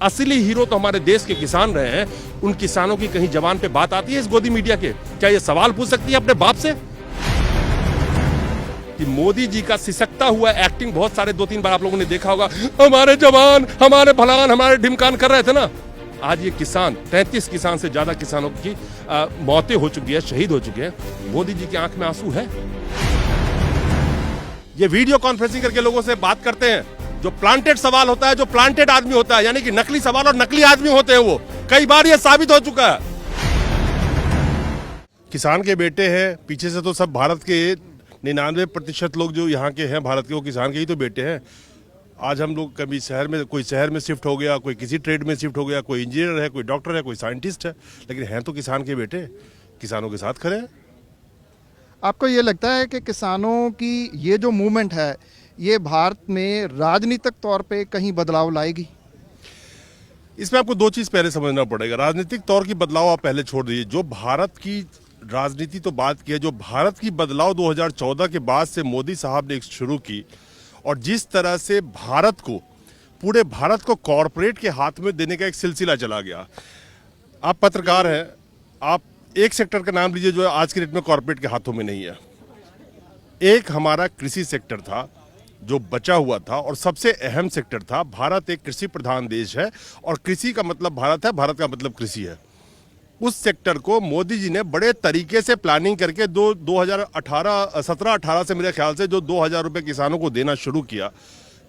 असली हीरो तो हमारे देश के किसान रहे हैं। उन किसानों की कहीं जबान पे बात आती है इस गोदी मीडिया के? क्या ये सवाल पूछ सकती है अपने बाप से कि मोदी जी का सिसकता हुआ एक्टिंग बहुत सारे 2-3 बार आप लोगों ने देखा होगा, हमारे जवान, हमारे फलान, हमारे ढिमकान कर रहे थे ना। आज ये किसान 33 किसान से ज्यादा किसानों की मौतें हो चुकी है, शहीद हो चुके हैं। मोदी जी की आंख में आंसू है? ये वीडियो कॉन्फ्रेंसिंग करके लोगों से बात करते हैं। जो प्लांटेड सवाल होता है, जो प्लांटेड आदमी होता है, यानी कि नकली सवाल और नकली आदमी होते हैं, वो कई बार ये साबित हो चुका है। किसान के बेटे हैं, पीछे से तो सब भारत के 99% लोग जो यहाँ के हैं भारत के, वो किसान के ही तो बेटे हैं। आज हम लोग कभी शहर में, कोई शहर में शिफ्ट हो गया, कोई किसी ट्रेड में शिफ्ट हो गया, कोई इंजीनियर है, कोई डॉक्टर है, कोई साइंटिस्ट है, लेकिन हैं तो किसान के बेटे, किसानों के साथ खड़े हैं। आपको ये लगता है कि किसानों की ये जो मूवमेंट है, ये भारत में राजनीतिक तौर पे कहीं बदलाव लाएगी? इसमें आपको दो चीज़ पहले समझना पड़ेगा। राजनीतिक तौर की बदलाव आप पहले छोड़ दीजिए। जो भारत की राजनीति तो बात की है, जो भारत की बदलाव 2014 के बाद से मोदी साहब ने शुरू की, और जिस तरह से भारत को, पूरे भारत को कॉरपोरेट के हाथ में देने का एक सिलसिला चला गया। आप पत्रकार हैं, आप एक सेक्टर का नाम लीजिए जो आज की डेट में कॉरपोरेट के हाथों में नहीं है। एक हमारा कृषि सेक्टर था जो बचा हुआ था, और सबसे अहम सेक्टर था। भारत एक कृषि प्रधान देश है, और कृषि का मतलब भारत है, भारत का मतलब कृषि है। उस सेक्टर को मोदी जी ने बड़े तरीके से प्लानिंग करके 17-18 से मेरे ख्याल से जो 2,000 रुपये किसानों को देना शुरू किया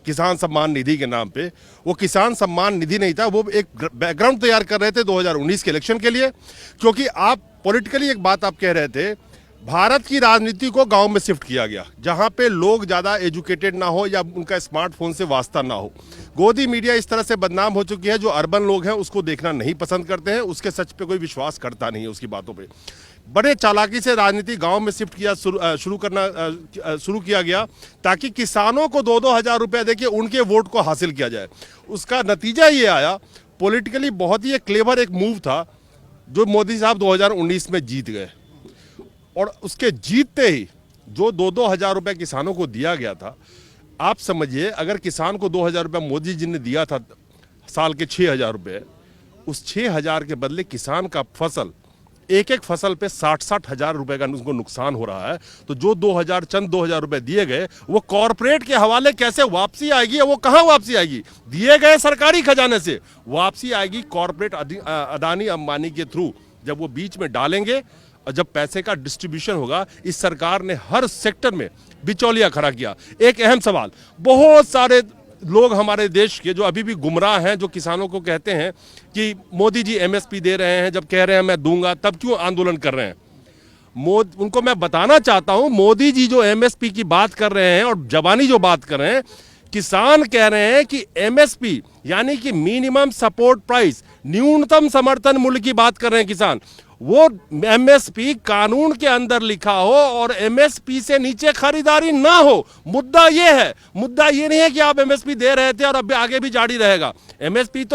किसान सम्मान निधि के नाम पे। वो किसान सम्मान निधि नहीं था, वो एक बैकग्राउंड तैयार कर रहे थे 2019 के इलेक्शन के लिए। क्योंकि आप पॉलिटिकली एक बात आप कह रहे थे, भारत की राजनीति को गांव में शिफ्ट किया गया, जहां पे लोग ज़्यादा एजुकेटेड ना हो या उनका स्मार्टफोन से वास्ता ना हो। गोदी मीडिया इस तरह से बदनाम हो चुकी है, जो अर्बन लोग हैं उसको देखना नहीं पसंद करते हैं, उसके सच पे कोई विश्वास करता नहीं है, उसकी बातों पे। बड़े चालाकी से राजनीति गांव में शिफ्ट किया, शुरू किया गया, ताकि किसानों को 2-2 हज़ार रुपया देके उनके वोट को हासिल किया जाए। उसका नतीजा ये आया, पॉलिटिकली बहुत ही एक क्लेवर एक मूव था, जो मोदी साहब 2019 में जीत गए। और उसके जीतते ही जो 2-2 हज़ार रुपये किसानों को दिया गया था, आप समझिए, अगर किसान को 2 हज़ार रुपये मोदी जी ने दिया था साल के 6,000 रुपये, उस 6,000 के बदले किसान का फसल, एक एक फसल पे 60-60 हज़ार रुपये का उसको नुकसान हो रहा है। तो जो 2 हज़ार रुपये दिए गए, वो कॉरपोरेट के हवाले कैसे वापसी आएगी? वो कहाँ वापसी आएगी? दिए गए सरकारी खजाने से वापसी आएगी कॉरपोरेट अदानी अंबानी के थ्रू। जब वो बीच में डालेंगे और जब पैसे का डिस्ट्रीब्यूशन होगा, इस सरकार ने हर सेक्टर में बिचौलिया खड़ा किया। एक अहम सवाल, बहुत सारे लोग हमारे देश के जो अभी भी गुमराह हैं, जो किसानों को कहते हैं कि मोदी जी एमएसपी दे रहे हैं, जब कह रहे हैं मैं दूंगा, तब क्यों आंदोलन कर रहे हैं? उनको मैं बताना चाहता हूं, मोदी जी जो एमएसपी की बात कर रहे हैं और जबानी जो बात कर रहे हैं, किसान कह रहे हैं कि एमएसपी यानी कि मिनिमम सपोर्ट प्राइस, न्यूनतम समर्थन मूल्य की बात कर रहे हैं किसान। वो एमएसपी कानून के अंदर लिखा हो और एमएसपी से नीचे खरीदारी ना हो। मुद्दा ये है, मुद्दा ये नहीं है कि आप एमएसपी दे रहे थे और अब आगे भी जारी रहेगा। एमएसपी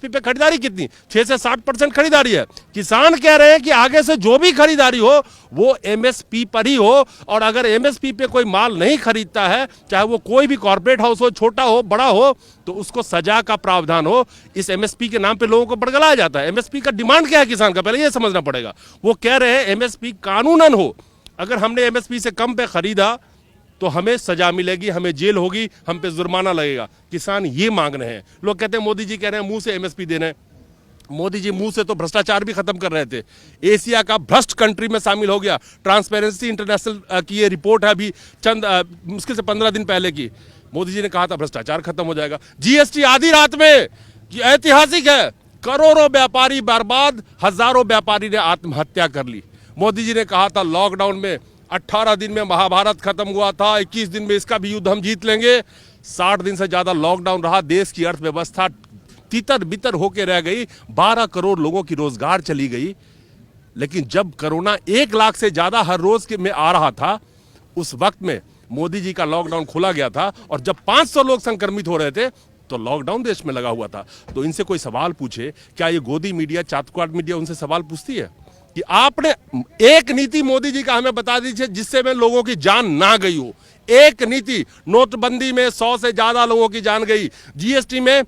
पे खरीदारी कितनी, 6 से 60% खरीदारी है। किसान कह रहे हैं कि आगे से जो भी खरीदारी हो वो एमएसपी पर ही हो, और अगर एमएसपी पे कोई माल नहीं खरीदता है, चाहे वो कोई भी कॉर्पोरेट हाउस हो, छोटा हो बड़ा हो, तो उसको सजा का प्रावधान हो। इस एमएसपी के नाम पे लोगों को बरगलाया जाता है। एमएसपी का डिमांड क्या है किसान का, पहले ये समझना पड़ेगा। वो कह रहे हैं एमएसपी कानूनन हो, अगर हमने एमएसपी से कम पे खरीदा तो हमें सजा मिलेगी, हमें जेल होगी, हम पे जुर्माना लगेगा। किसान ये मांग रहे हैं। लोग कहते हैं मोदी जी कह रहे हैं मुंह से एमएसपी देना है। मोदी जी मुंह से तो भ्रष्टाचार भी खत्म कर रहे थे। एशिया का भ्रष्ट कंट्री में शामिल हो गया। ट्रांसपेरेंसी इंटरनेशनल की ये रिपोर्ट है अभी चंद मुश्किल से 15 दिन पहले की। मोदी जी ने कहा था भ्रष्टाचार खत्म हो जाएगा। जीएसटी आधी रात में, ऐतिहासिक है, करोड़ों व्यापारी बर्बाद, हजारों व्यापारी ने आत्महत्या कर ली। मोदी जी ने कहा था लॉकडाउन में 18 दिन में महाभारत खत्म हुआ था, 21 दिन में इसका भी युद्ध हम जीत लेंगे। 60 दिन से ज्यादा लॉकडाउन रहा, देश की अर्थव्यवस्था तितर बितर होके रह गई, 12 करोड़ लोगों की रोजगार चली गई। लेकिन जब कोरोना 1 लाख से ज्यादा हर रोज में आ रहा था, उस वक्त में मोदी जी का लॉकडाउन खोला गया था, और जब 500 लोग संक्रमित हो रहे थे तो लॉकडाउन देश में लगा हुआ था। तो इनसे कोई सवाल पूछे, क्या ये गोदी मीडिया, चातुकाट मीडिया उनसे सवाल पूछती है कि आपने एक नीति मोदी जी का हमें बता दीजिए जिससे में लोगों की जान ना गई हो? एक नीति, नोटबंदी में 100 से ज्यादा लोगों की जान गई, जीएसटी में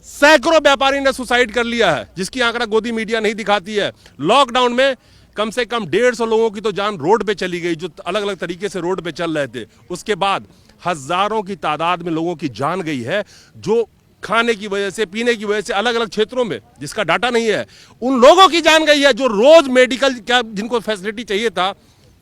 सैकड़ों व्यापारी ने सुसाइड कर लिया है, जिसकी आंकड़ा गोदी मीडिया नहीं दिखाती है। लॉकडाउन में कम से कम 150 लोगों की तो जान रोड पे चली गई, जो अलग अलग तरीके से रोड पे चल रहे थे। उसके बाद हजारों की तादाद में लोगों की जान गई है, जो खाने की वजह से, पीने की वजह से अलग अलग क्षेत्रों में, जिसका डाटा नहीं है, उन लोगों की जान गई है जो रोज मेडिकल क्या, जिनको फैसिलिटी चाहिए था,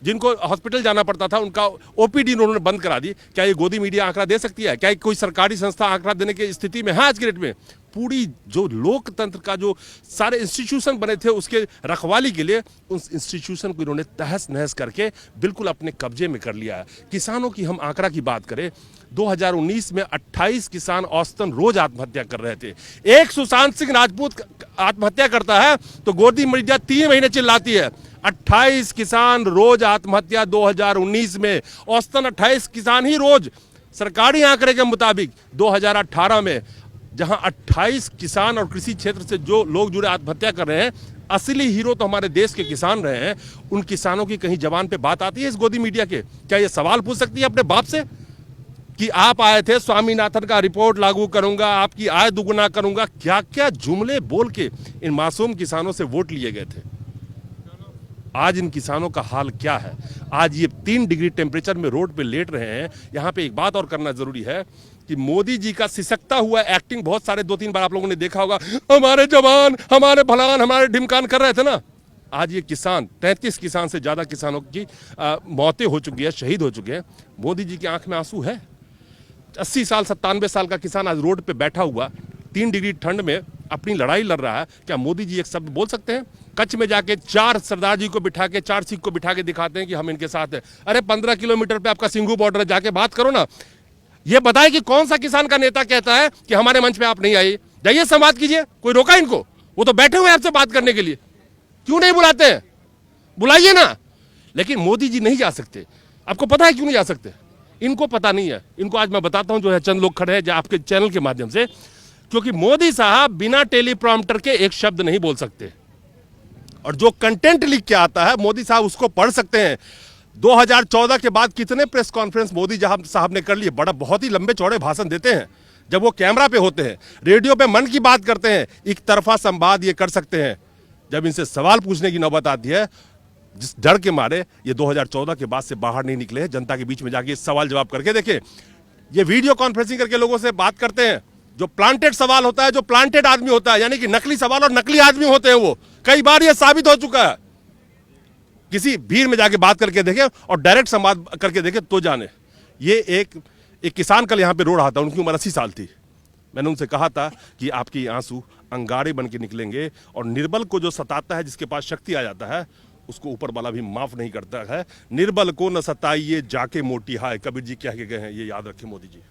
जिनको हॉस्पिटल जाना पड़ता था, उनका ओपीडी उन्होंने बंद करा दी। क्या ये गोदी मीडिया आंकड़ा दे सकती है? क्या कोई सरकारी संस्था आंकड़ा देने की स्थिति में है आज के डेट में? पूरी जो लोकतंत्र का जो सारे इंस्टीट्यूशन बने थे, उसके रखवाली के लिए उस इंस्टीट्यूशन को इन्होंने तहस नहस करके बिल्कुल अपने कब्जे में कर लिया है। किसानों की हम आंकड़ा की बात करें, 2019 में 28 किसान औसतन रोज आत्महत्या कर रहे थे। एक सुशांत सिंह राजपूत आत्महत्या करता है तो गोदी मीडिया 3 महीने चिल्लाती है। 28 किसान रोज आत्महत्या 2019 में, औसतन 28 किसान ही रोज। सरकारी आंकड़े के मुताबिक 2018 में जहां 28 किसान और कृषि क्षेत्र से जो लोग जुड़े आत्महत्या कर रहे हैं, असली हीरो तो हमारे देश के किसान रहे हैं। उन किसानों की कहीं जबान पे बात आती है इस गोदी मीडिया के? क्या ये सवाल पूछ सकती है अपने बाप से कि आप आए थे स्वामीनाथन का रिपोर्ट लागू करूंगा, आपकी आय दुगुना करूंगा? क्या क्या जुमले बोल के इन मासूम किसानों से वोट लिए गए थे। आज इन किसानों का हाल क्या है? आज ये 3 डिग्री टेम्परेचर में रोड पे लेट रहे हैं। यहाँ पे एक बात और करना जरूरी है कि मोदी जी का सिसकता हुआ एक्टिंग बहुत सारे 2-3 बार आप लोगों ने देखा होगा। हमारे जवान, हमारे भलान, हमारे ढिमकान कर रहे थे ना। आज ये किसान, 33 किसान से ज्यादा किसानों की मौतें हो चुकी है, शहीद हो चुके हैं। मोदी जी की आंख में आंसू है? 80 साल 97 साल का किसान आज रोड पे बैठा हुआ 3 डिग्री ठंड में अपनी लड़ाई लड़ रहा है। क्या मोदी जी एक शब्द बोल सकते हैं? कच्छ में जाके 4 सरदार जी को बिठा के, 4 सिख को बिठा के दिखाते हैं कि हम इनके साथ हैं। अरे 15 किलोमीटर पे आपका सिंघू बॉर्डर है, जाके बात करो ना। ये बताए कि कौन सा किसान का नेता कहता है कि हमारे मंच पे आप नहीं आइए, जाइए संवाद कीजिए। कोई रोका इनको? वो तो बैठे हुए आपसे बात करने के लिए। क्यों नहीं बुलाते हैं? बुलाइए ना। लेकिन मोदी जी नहीं जा सकते। आपको पता है क्यों नहीं जा सकते? इनको पता नहीं है। इनको आज मैं बताता हूं, जो है चंद लोग खड़े हैं जो आपके चैनल के माध्यम से, क्योंकि मोदी साहब बिना टेलीप्रॉम्प्टर के एक शब्द नहीं बोल सकते, और जो कंटेंट लिख के आता है मोदी साहब उसको पढ़ सकते हैं। 2014 के बाद कितने प्रेस कॉन्फ्रेंस मोदी साहब ने कर लिए। बड़ा बहुत ही लंबे चौड़े भाषण देते हैं जब वो कैमरा पे होते हैं, रेडियो पे मन की बात करते हैं, एक तरफा संवाद ये कर सकते हैं। जब इनसे सवाल पूछने की नौबत आती है, जिस डर के मारे ये 2014 के बाद से बाहर नहीं निकले हैं। जनता के बीच में जाके सवाल जवाब करके देखें। ये वीडियो कॉन्फ्रेंसिंग करके लोगों से बात करते हैं। जो प्लांटेड सवाल होता है, जो प्लांटेड आदमी होता है, यानी कि नकली सवाल और नकली आदमी होते हैं, वो कई बार ये साबित हो चुका है। किसी भीड़ में जाके बात करके देखें और डायरेक्ट संवाद करके देखें तो जाने। ये एक किसान कल यहाँ पे रो रहा था, उनकी उम्र 80 साल थी। मैंने उनसे कहा था कि आपके आंसू अंगारे बन के निकलेंगे, और निर्बल को जो सताता है, जिसके पास शक्ति आ जाता है, उसको ऊपर वाला भी माफ नहीं करता है। निर्बल को न सताइए जाके मोटी हाय, कबीर जी कह के गए हैं, ये याद रखें मोदी जी।